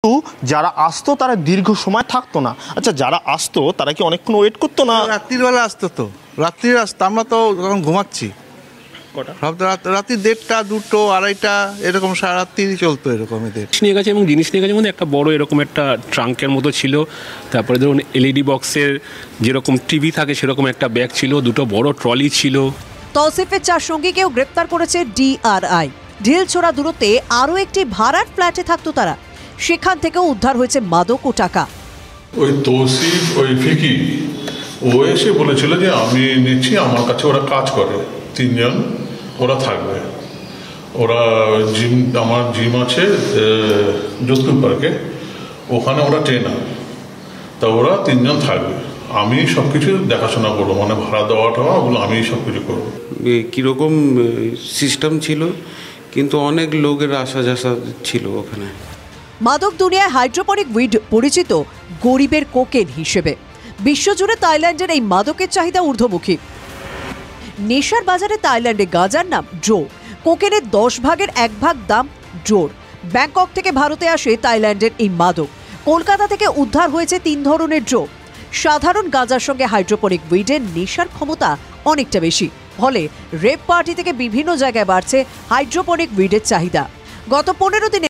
যারা আসতো তারা দীর্ঘ সময় থাকতো না। আচ্ছা, যারা আসতো তারা কি অনেকক্ষণ ওয়েট করতো না? রাত্রির বেলা আসতো তো, রাত্রি আসতো, আমরা তো তখন ঘুমাচ্ছি। রাত্রি 1:30, 2টো, 2:30 এরকম সারা রাত্রি চলতো এরকম এদের। নিয়ে গেছে এবং জিনিস নিয়ে গেছে মধ্যে একটা বড় এরকম একটা ট্রাঙ্কের মতো ছিল। তারপরে ধরুন এলইডি বক্সের যেরকম টিভি থাকে সেরকম একটা ব্যাগ ছিল, দুটো বড় ট্রলি ছিল। তৌসিফের 4 সঙ্গীকেও গ্রেপ্তার করেছে ডিআরআই। ঢিলছোড়া দূরত্বে আরও একটি ভাড়ার ফ্ল্যাটে থাকতো তারা। সেখান থেকেও উদ্ধার হয়েছে মাদক ও টাকা। ওই তৌসিফ, ওই ফিকি, ও এসে বলেছিল যে আমি নিচ্ছি, আমার কাছে ওরা কাজ করে, 3 জন ওরা থাকবে। ওরা আমার জিম আছে যোধপুর পার্কে, ওখানে ওরা ট্রেনার, তা ওরা 3 জন থাকবে। আমি সব কিছু দেখাশোনা করবো, মানে ভাড়া দেওয়া টাওয়া ওগুলো আমি সব কিছু করবো। কীরকম সিস্টেম ছিল, কিন্তু অনেক লোকের আসা যাসা ছিল ওখানে। মাদক দুনিয়ায় হাইড্রোপনিক উইড পরিচিত গরিবের কোকেন হিসেবে। বিশ্বজুড়ে থাইল্যান্ডের এই মাদকের চাহিদা ঊর্ধ্বমুখী। নেশার বাজারে থাইল্যান্ডে গাঁজার নাম ড্রো, কোকেনের 10 ভাগের 1 ভাগ দাম ড্রোর। ব্যাংকক থেকে ভারতে আসে থাইল্যান্ডের এই মাদক। কলকাতা থেকে উদ্ধার হয়েছে 3 ধরনের ড্রো। সাধারণ গাঁজার সঙ্গে হাইড্রোপনিক উইডের নেশার ক্ষমতা অনেকটা বেশি। ফলে রেপ পার্টি থেকে বিভিন্ন জায়গায় বাড়ছে হাইড্রোপনিক উইডের চাহিদা। গত 15 দিনে